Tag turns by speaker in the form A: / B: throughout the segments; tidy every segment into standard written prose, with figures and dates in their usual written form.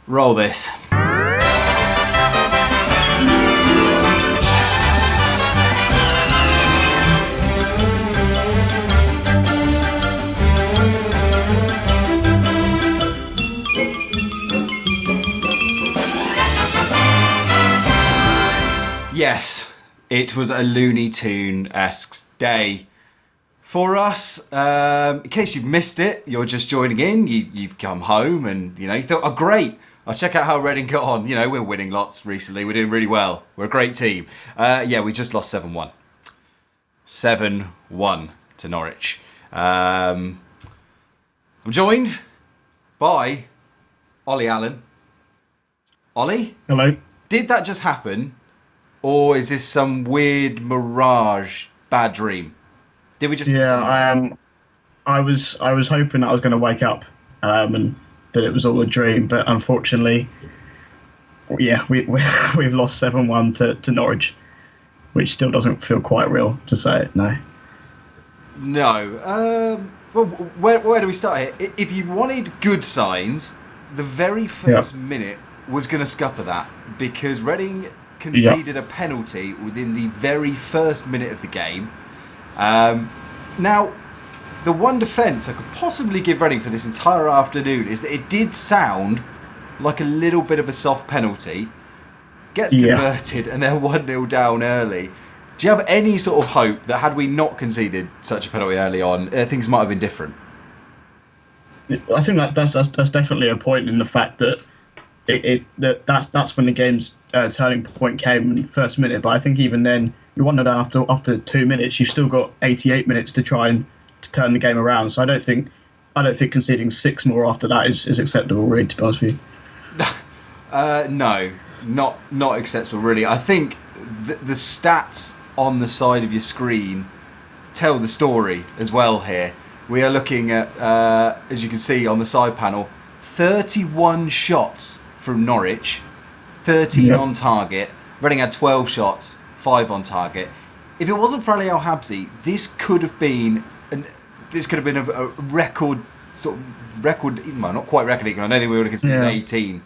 A: Roll this. Yes, it was a Looney Tune-esque day for us. In case you've missed it, you're just joining in, you've come home and, you thought, oh, great, I'll check out how Reading got on. We're winning lots recently. We're doing really well. We're a great team. We just lost 7-1. 7-1 to Norwich. I'm joined by Ollie Allen. Ollie?
B: Hello.
A: Did that just happen? Or is this some weird mirage, bad dream? Did we just?
B: Yeah, I was hoping that I was going to wake up and that it was all a dream, but unfortunately, yeah, we've lost 7-1 to Norwich, which still doesn't feel quite real to say it. No.
A: No. Well, where do we start here? If you wanted good signs, the very first minute was going to scupper that because Reading conceded a penalty within the very first minute of the game. Now, the one defence I could possibly give Reading for this entire afternoon is that it did sound like a little bit of a soft penalty. Gets converted and they're 1-0 down early. Do you have any sort of hope that had we not conceded such a penalty early on, things might have been different?
B: I think that's definitely a point in the fact that that's when the game's turning point came in the first minute. But I think even then, you wondered after 2 minutes, you've still got 88 minutes to try and to turn the game around. So I don't think conceding 6 more after that is acceptable, really, to be honest with you.
A: No, not acceptable, really. I think the stats on the side of your screen tell the story as well here. We are looking at, as you can see on the side panel, 31 shots from Norwich, 13 on target. Reading had 12 shots, 5 on target. If it wasn't for Ali Al-Habsi, this could have been a record, well, not quite record, I don't think we would have considered 18.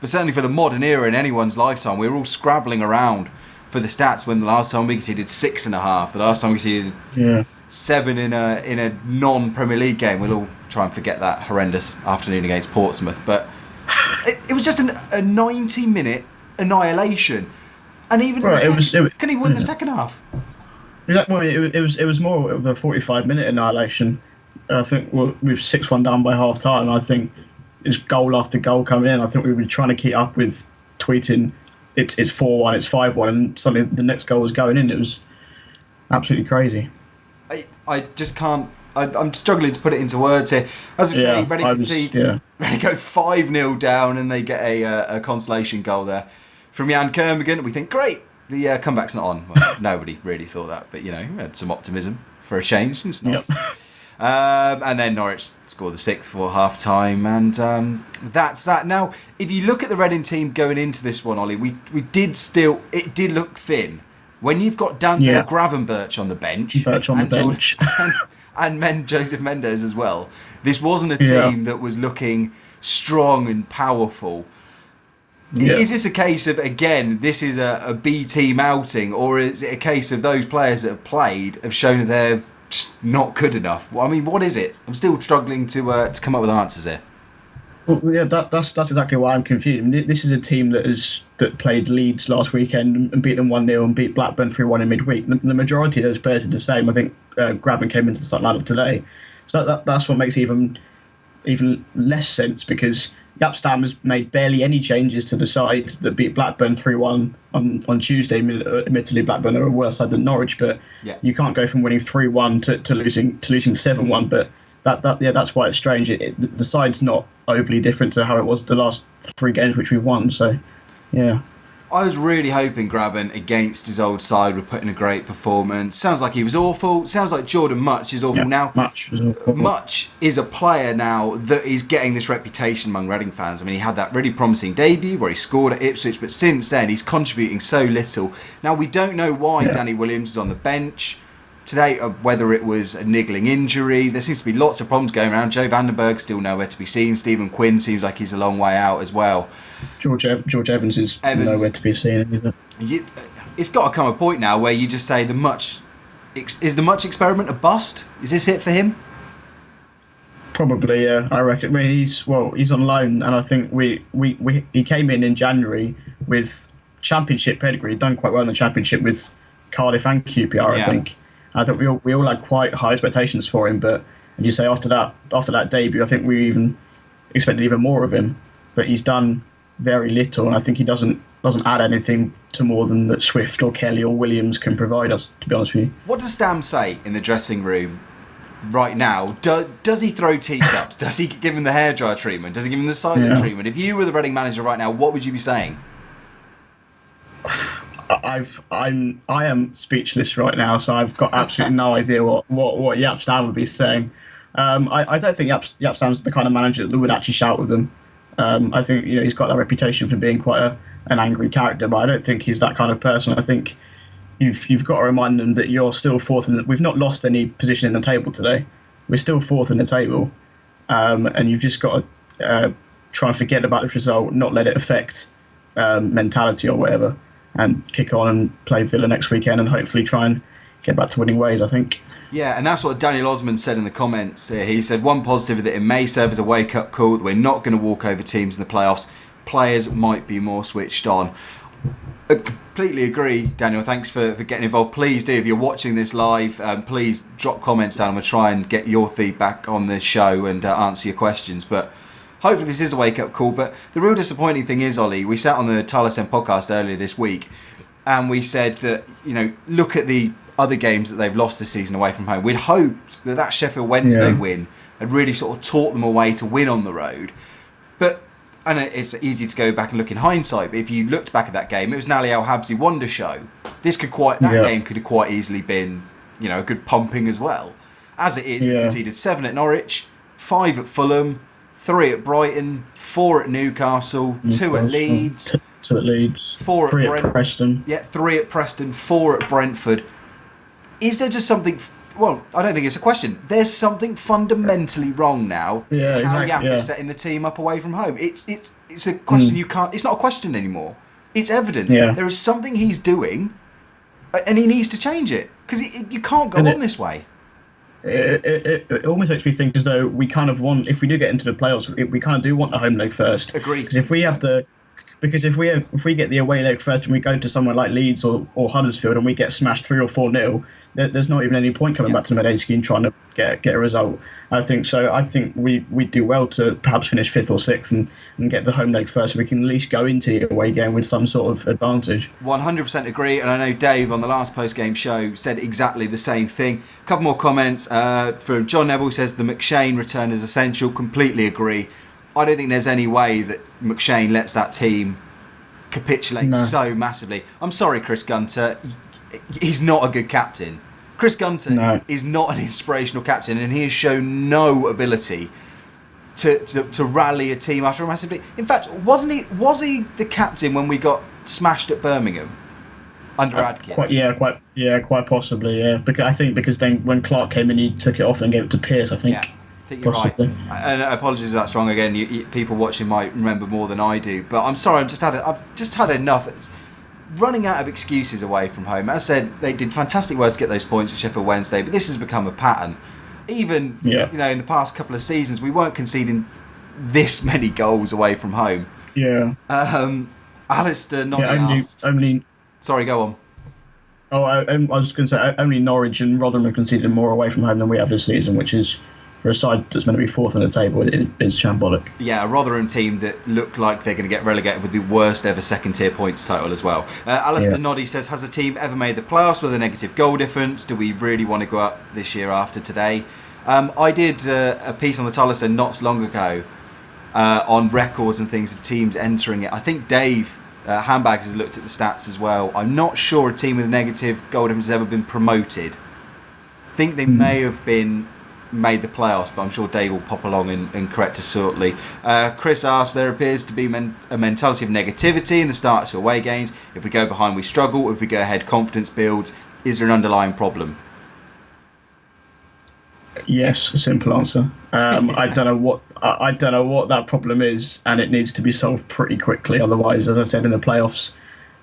A: But certainly for the modern era in anyone's lifetime, we were all scrabbling around for the stats when the last time we conceded 6.5, the last time we conceded 7 in a non-Premier League game. We'll all try and forget that horrendous afternoon against Portsmouth. But it was just a 90-minute annihilation. And even couldn't even win the second half.
B: Exactly. It was more of a 45-minute annihilation. I think we were 6-1 down by half time. I think it's goal after goal coming in. I think we were trying to keep up with tweeting it's 4-1, it's 5-1, and suddenly the next goal was going in. It was absolutely crazy.
A: I just can't. I'm struggling to put it into words here. As we say, Reading concede. Reading go 5-0 down, and they get a consolation goal there from Jan Kermigan. We think, great, the comeback's not on. Well, nobody really thought that, but had some optimism for a change. It's nice. And then Norwich scored the 6th before half time, and that's that. Now, if you look at the Reading team going into this one, Ollie, it did look thin. When you've got Dante Gravenberch on the bench, and Joseph Mendes as well, this wasn't a team that was looking strong and powerful. Is this a case of, again, this is a B team outing, or is it a case of those players that have played have shown that they're just not good enough? I mean, what is it? I'm still struggling to come up with answers here.
B: Well, yeah, that's exactly why I'm confused. I mean, this is a team that played Leeds last weekend and beat them 1-0 and beat Blackburn 3-1 in midweek. The majority of those players are the same. I think Graben came into the starting lineup today, so that's what makes even less sense, because Jaap Stam has made barely any changes to the side that beat Blackburn 3-1 on Tuesday. Admittedly, Blackburn are a worse side than Norwich, but you can't go from winning 3-1 to losing 7-1. But that's why it's strange. The side's not overly different to how it was the last 3 games which we've won. So, yeah.
A: I was really hoping Graben against his old side would put in a great performance. Sounds like he was awful. Sounds like Jordan Much is awful now. Much is a player now that is getting this reputation among Reading fans. I mean, he had that really promising debut where he scored at Ipswich, but since then he's contributing so little. Now, we don't know why Danny Williams is on the bench. today, whether it was a niggling injury. There seems to be lots of problems going around. Joe Vandenberg still nowhere to be seen. Stephen Quinn seems like he's a long way out as well.
B: George Evans is nowhere to be seen either.
A: It's got to come a point now where you just say is the Much experiment a bust? Is this it for him?
B: Probably, yeah. I reckon. I mean, he's on loan, and I think he came in January with Championship pedigree. He'd done quite well in the Championship with Cardiff and QPR. I think we all had quite high expectations for him, but as you say, after that debut, I think we even expected even more of him. But he's done very little, and I think he doesn't add anything to more than that Swift or Kelly or Williams can provide us, to be honest with you.
A: What does Stam say in the dressing room right now? Does he throw teacups? Does he give him the hairdryer treatment? Does he give him the silent treatment? If you were the Reading manager right now, what would you be saying?
B: I am speechless right now, so I've got absolutely no idea what Jaap Stam would be saying. I don't think Jaap Stam's the kind of manager that would actually shout with them. I think he's got that reputation for being quite an angry character, but I don't think he's that kind of person. I think you've got to remind them that you're still fourth, and we've not lost any position in the table today. We're still fourth in the table, and you've just got to try and forget about this result, not let it affect mentality or whatever, and kick on and play Villa next weekend, and hopefully try and get back to winning ways, I think.
A: Yeah, and that's what Daniel Osmond said in the comments here. He said, one positive that it may serve as a wake-up call that we're not going to walk over teams in the playoffs. Players might be more switched on. I completely agree, Daniel. Thanks for getting involved. Please do, if you're watching this live, please drop comments down. We'll try and get your feedback on this show and answer your questions. But hopefully this is a wake-up call. But the real disappointing thing is, Ollie, we sat on the Tyler podcast earlier this week, and we said that, look at the other games that they've lost this season away from home. We'd hoped that Sheffield Wednesday win had really sort of taught them a way to win on the road. But, and it's easy to go back and look in hindsight, but if you looked back at that game, it was an Ali Al Habsi wonder show. That game could have quite easily been, a good pumping as well. As it is, we conceded 7 at Norwich, 5 at Fulham, 3 at Brighton, 4 at Newcastle, 2 at Leeds.
B: 2 at Leeds.
A: 4
B: at Preston.
A: Yeah, 3 at Preston, 4 at Brentford. Is there just something... Well, I don't think it's a question. There's something fundamentally wrong now.
B: Yeah,
A: how
B: exactly,
A: Jaap is setting the team up away from home. It's a question you can't... It's not a question anymore. It's evident.
B: Yeah.
A: There is something he's doing, and he needs to change it. Because you can't go on this way.
B: It almost makes me think as though we kind of want... If we do get into the playoffs, we kind of do want the home leg first.
A: Agreed.
B: Because if we have the... Because if we get the away leg first and we go to somewhere like Leeds or Huddersfield and we get smashed 3 or 4-0, there's not even any point coming back to Medeski and trying to get a result. I think so. I think we do well to perhaps finish 5th or 6th and get the home leg first, so we can at least go into the away game with some sort of advantage.
A: 100% agree, and I know Dave on the last post-game show said exactly the same thing. A couple more comments from John Neville. Says the McShane return is essential. Completely agree. I don't think there's any way that McShane lets that team capitulate so massively. I'm sorry, Chris Gunter. He's not a good captain. Chris Gunter is not an inspirational captain, and he has shown no ability to rally a team after a massive lead. In fact, was he the captain when we got smashed at Birmingham under Adkins?
B: Quite possibly, yeah. Because then when Clark came in, he took it off and gave it to Pearce, I think.
A: Yeah. I think you're right. And apologies if that's wrong. Again, people watching might remember more than I do. But I'm sorry, I've just had enough. It's running out of excuses away from home. As I said, they did fantastic work to get those points at Sheffield Wednesday, but this has become a pattern. Even in the past couple of seasons, we weren't conceding this many goals away from home.
B: Yeah.
A: Alistair asked. Sorry, go on.
B: Oh, I was going to say only Norwich and Rotherham have conceded more away from home than we have this season, which is, for a side that's meant to be 4th in the table, is shambolic. Yeah,
A: a Rotherham team that look like they're going to get relegated with the worst ever second-tier points total as well. Alistair Noddy says, has a team ever made the playoffs with a negative goal difference? Do we really want to go up this year after today? I did a piece on the Tyler not so long ago on records and things of teams entering it. I think Dave Handbags has looked at the stats as well. I'm not sure a team with a negative goal difference has ever been promoted. I think they may have been made the playoffs, but I'm sure Dave will pop along and correct us shortly. Chris asks, there appears to be a mentality of negativity in the start to away games. If we go behind, we struggle. If we go ahead, confidence builds. Is there an underlying problem?
B: Yes, a simple answer. I don't know what that problem is, and it needs to be solved pretty quickly. Otherwise, as I said in the playoffs,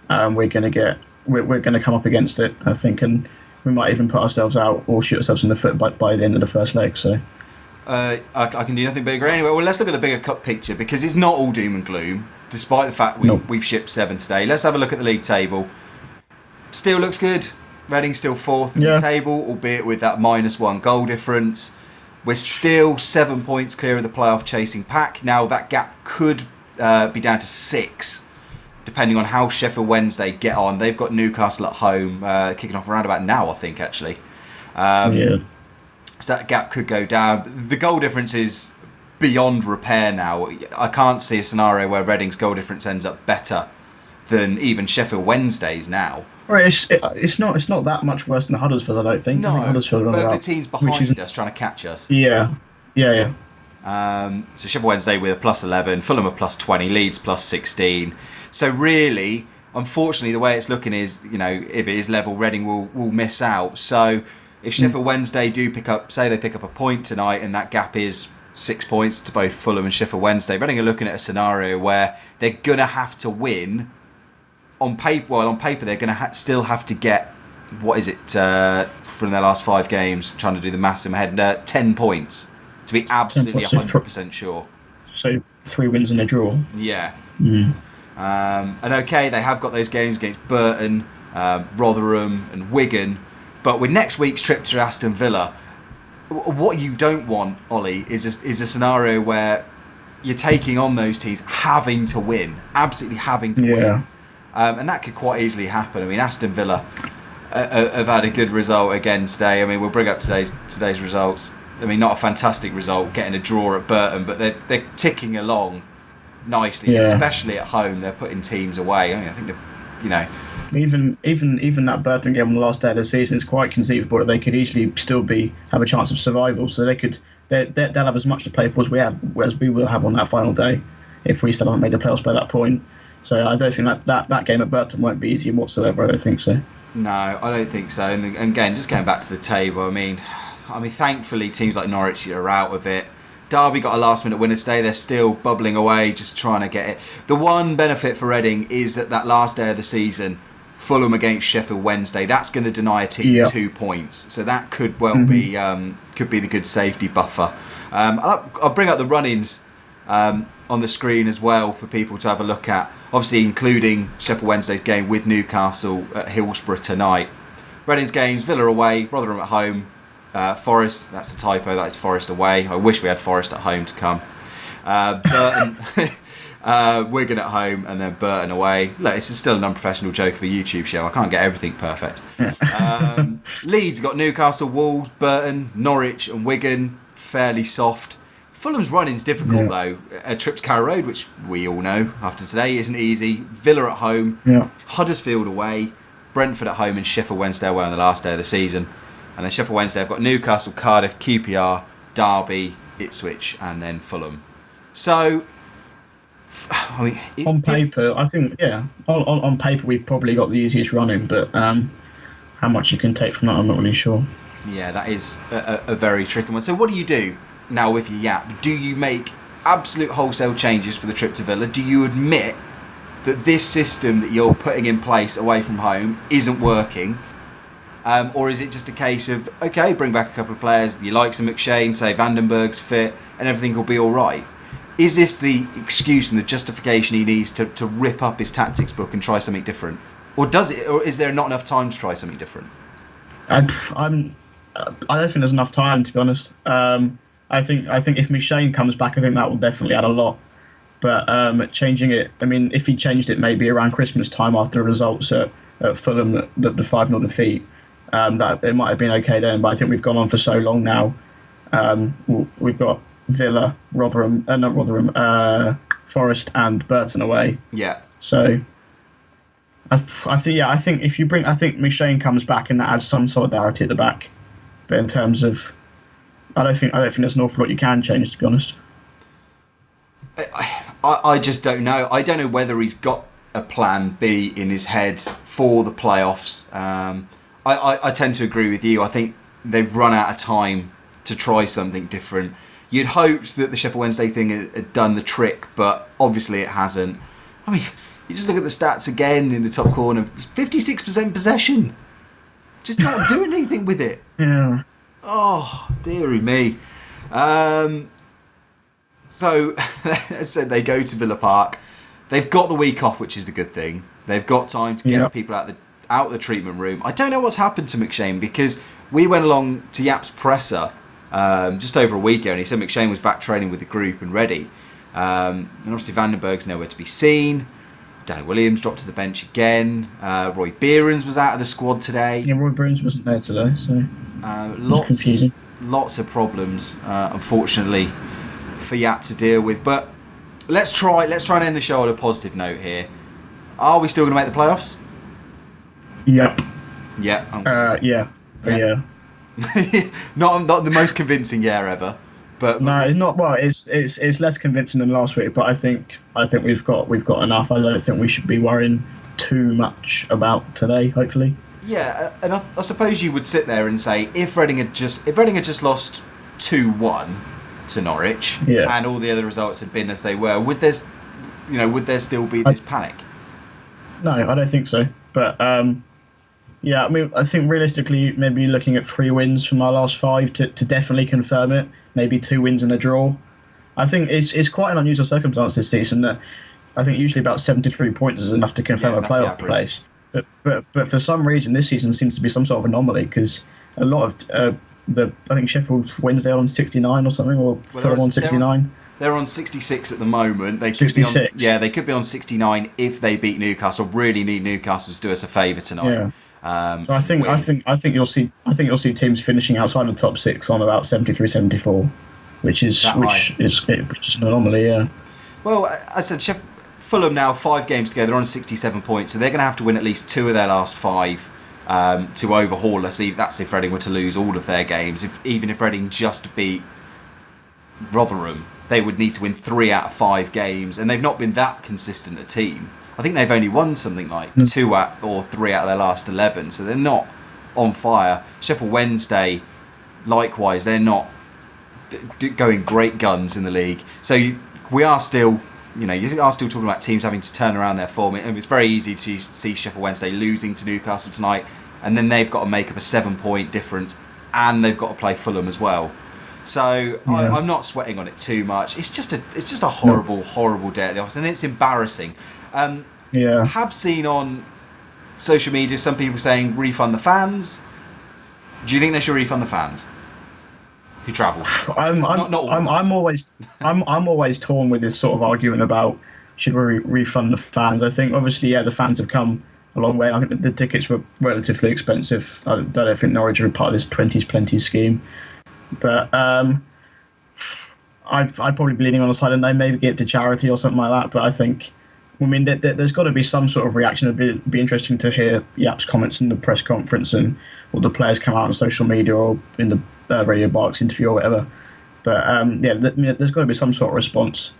B: we're going to we're going to come up against it, I think, and we might even put ourselves out or shoot ourselves in the foot by the end of the first leg. So.
A: I can do nothing bigger anyway. Well, let's look at the bigger cup picture because it's not all doom and gloom, despite the fact we've shipped 7 today. Let's have a look at the league table. Still looks good. Reading still 4th in the table, albeit with that -1 goal difference. We're still 7 points clear of the playoff chasing pack. Now that gap could be down to 6, depending on how Sheffield Wednesday get on. They've got Newcastle at home, kicking off around about now, I think, actually. So that gap could go down. The goal difference is beyond repair now. I can't see a scenario where Reading's goal difference ends up better than even Sheffield Wednesday's now.
B: Right, it's not that much worse than Huddersfield, I don't think.
A: No,
B: I think Huddersfield
A: but the team's behind us trying to catch us.
B: Yeah.
A: So Sheffield Wednesday with a +11, Fulham a +20, Leeds +16. So really, unfortunately, the way it's looking is, if it is level, Reading will miss out. So if Sheffield Wednesday do pick up a point tonight, and that gap is 6 points to both Fulham and Sheffield Wednesday, Reading are looking at a scenario where they're gonna have to win. On paper, they're going to still have to get, from their last 5 games, trying to do the maths in my head, 10 points to be absolutely 100% sure.
B: So 3 wins and a draw.
A: Yeah. And okay, they have got those games against Burton, Rotherham and Wigan, but with next week's trip to Aston Villa, what you don't want, Ollie, is a scenario where you're taking on those teams having to win, absolutely having to win. And that could quite easily happen. I mean, Aston Villa have had a good result again today. I mean, we'll bring up today's results. I mean, not a fantastic result, getting a draw at Burton, but they're ticking along nicely, especially at home. They're putting teams away. I think
B: even that Burton game on the last day of the season is quite conceivable that they could easily still have a chance of survival. So they'll have as much to play for as we will have on that final day if we still haven't made the playoffs by that point. So I don't think that game at Burton won't be easy whatsoever. I don't think so.
A: No, I don't think so. And again, just going back to the table, I mean, thankfully teams like Norwich are out of it. Derby got a last-minute winner today. They're still bubbling away, just trying to get it. The one benefit for Reading is that last day of the season, Fulham against Sheffield Wednesday, that's going to deny a team 2 points. So that could well be the good safety buffer. I'll bring up the run-ins on the screen as well for people to have a look at. Obviously, including Sheffield Wednesday's game with Newcastle at Hillsborough tonight. Reading's games: Villa away, Rotherham at home, Forest. That's a typo. That is Forest away. I wish we had Forest at home to come. Burton, Wigan at home, and then Burton away. Look, it's still an unprofessional joke of a YouTube show. I can't get everything perfect. Leeds got Newcastle, Wolves, Burton, Norwich, and Wigan. Fairly soft. Fulham's run-in's difficult though. A trip to Carrow Road, which we all know after today, isn't easy. Villa at home, Huddersfield away, Brentford at home, and Sheffield Wednesday away on the last day of the season. And then Sheffield Wednesday have got Newcastle, Cardiff, QPR, Derby, Ipswich, and then Fulham. So, I mean,
B: on paper, I think on paper we've probably got the easiest running, but how much you can take from that, I'm not really sure.
A: Yeah, that is a very tricky one. So, what do you do now with your Yap? Do you make absolute wholesale changes for the trip to Villa? Do you admit that this system that you're putting in place away from home isn't working? Or is it just a case of, okay, bring back a couple of players, you like some McShane, say Vandenberg's fit, and everything will be all right? Is this the excuse and the justification he needs to rip up his tactics book and try something different? Or is there not enough time to try something different?
B: I don't think there's enough time, to be honest. I think if McShane comes back, I think that will definitely add a lot. But changing it, I mean, if he changed it maybe around Christmas time after the results at Fulham, the 5-0 defeat, that it might have been okay then. But I think we've gone on for so long now. We've got Villa, Forest, and Burton away.
A: Yeah.
B: So I think if you bring, I think McShane comes back and that adds some solidarity at the back. But in terms of, I don't think there's an awful lot you can change, to be honest.
A: I just don't know. I don't know whether he's got a plan B in his head for the playoffs. I tend to agree with you. I think they've run out of time to try something different. You'd hoped that the Sheffield Wednesday thing had done the trick, but obviously it hasn't. I mean, you just look at the stats again in the top corner. It's 56% possession. Just not doing anything with it.
B: Yeah.
A: Oh, dearie me. So, as I said, they go to Villa Park. They've got the week off, which is the good thing. They've got time to get people out of the treatment room. I don't know what's happened to McShane, because we went along to Yap's presser just over a week ago, and he said McShane was back training with the group and ready. And obviously Vandenberg's nowhere to be seen. Danny Williams dropped to the bench again. Roy Behrens was out of the squad today.
B: Yeah, Roy Behrens wasn't there today, so confusing.
A: Lots of problems, unfortunately, for Yap to deal with. But let's try and end the show on a positive note here. Are we still going to make the playoffs?
B: Yep.
A: Yeah.
B: Yeah.
A: not the most convincing year ever, but
B: no, it's not. Well, it's less convincing than last week, but I think we've got enough. I don't think we should be worrying too much about today. Hopefully. Yeah,
A: and I suppose you would sit there and say if Reading had just lost 2-1 to Norwich, and all the other results had been as they were, would there still be this panic?
B: No, I don't think so. But yeah, I mean, I think realistically, maybe looking at 3 wins from our last 5 to definitely confirm it. Maybe 2 wins and a draw. I think it's quite an unusual circumstance this season that I think usually about 73 points is enough to confirm a playoff place. But for some reason, this season seems to be some sort of anomaly, because a lot of I think Sheffield Wednesday are on 69 or something, or Fulham on 69.
A: They're on 66 at the moment. They
B: could 66.
A: They could be on 69 if they beat Newcastle. Really need Newcastle to do us a favour tonight.
B: Yeah. So I think you'll see teams finishing outside the top 6 on about 73, 74, which is an anomaly. Yeah.
A: Well, I said Fulham now 5 games together on 67 points, so they're going to have to win at least 2 of their last 5 to overhaul us. That's if Reading were to lose all of their games. Even if Reading just beat Rotherham, they would need to win 3 out of 5 games, and they've not been that consistent a team. I think they've only won something like 2 or 3 out of their last 11, so they're not on fire. Sheffield Wednesday, likewise, they're not going great guns in the league. So we are still, you are still talking about teams having to turn around their form. And it's very easy to see Sheffield Wednesday losing to Newcastle tonight, and then they've got to make up a 7-point difference, and they've got to play Fulham as well. So I'm not sweating on it too much. It's just a horrible day at the office, and it's embarrassing. Have seen on social media some people saying refund the fans. Do you think they should refund the fans who travel?
B: I'm always torn with this sort of argument about should we refund the fans. I think obviously the fans have come a long way. I think the tickets were relatively expensive. I don't think Norwich are part of this 20s plenty scheme. But I'd probably be leaning on the side and they maybe get to charity or something like that. But I think, there's got to be some sort of reaction. It'd be interesting to hear Yap's comments in the press conference and what the players come out on social media or in the Radio Barks interview or whatever. But there's got to be some sort of response.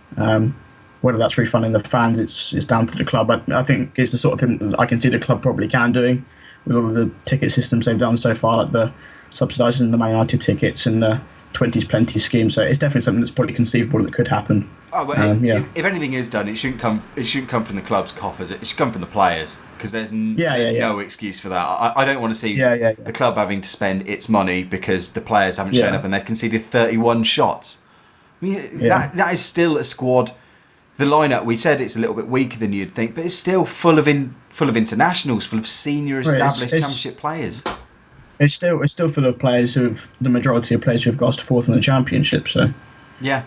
B: Whether that's refunding the fans, it's down to the club. I think it's the sort of thing that I can see the club probably can doing with all of the ticket systems they've done so far, like the subsidising the Man United tickets and the 20s plenty scheme. So it's definitely something that's probably conceivable that could happen.
A: Oh, but if anything is done, it shouldn't come from the club's coffers. It should come from the players, because there's no excuse for that. I don't want to see the club having to spend its money because the players haven't shown up and they've conceded 31 shots. I mean, that is still a squad. The lineup, we said it's a little bit weaker than you'd think, but it's still full of internationals, full of senior established Championship players.
B: It's still full of players the majority of players who have got to 4th in the Championship. So
A: yeah.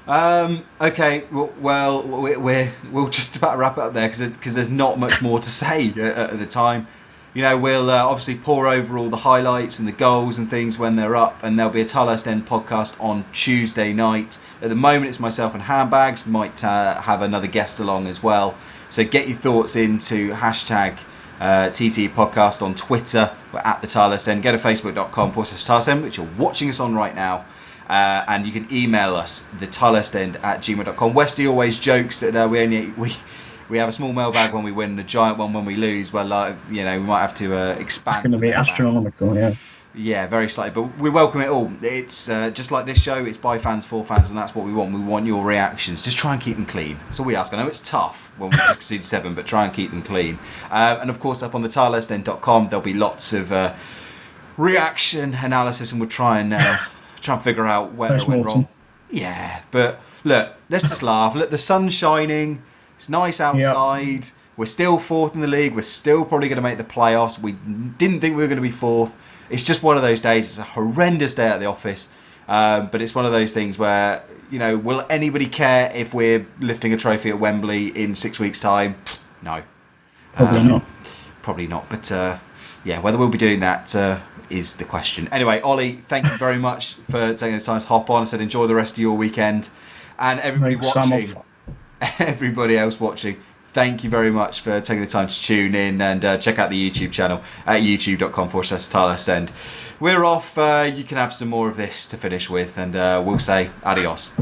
A: Okay. Well, we'll just about wrap it up there because there's not much more to say at the time. We'll obviously pour over all the highlights and the goals and things when they're up, and there'll be a Tilehurst End podcast on Tuesday night. At the moment, it's myself and Handbags. Might have another guest along as well. So get your thoughts into hashtag TT Podcast on Twitter. We're at the Tilehurst End. Go to facebook.com/Tilehurst End, which you're watching us on right now. And you can email us, thetilehurstend@gmail.com. Westy always jokes that we have a small mailbag when we win, the giant one when we lose. Well, we might have to expand.
B: It's going to be astronomical, yeah.
A: Yeah, very slightly, but we welcome it all. It's just like this show, it's by fans, for fans, and that's what we want. We want your reactions. Just try and keep them clean. That's all we ask. I know it's tough when we just concede 7, but try and keep them clean. And of course, up on the tilelessend.com, there'll be lots of reaction analysis, and we'll try and figure out where it went wrong. Yeah, but look, let's just laugh. Look, the sun's shining. It's nice outside. Yep. We're still 4th in the league. We're still probably going to make the playoffs. We didn't think we were going to be 4th. It's just one of those days. It's a horrendous day at the office. But it's one of those things where, will anybody care if we're lifting a trophy at Wembley in 6 weeks' time? No.
B: Probably not.
A: Probably not. But, whether we'll be doing that is the question. Anyway, Ollie, thank you very much for taking the time to hop on. I said enjoy the rest of your weekend. And everybody watching, everybody else watching, thank you very much for taking the time to tune in and check out the YouTube channel at youtube.com/tilelessend. We're off. You can have some more of this to finish with, and we'll say adios.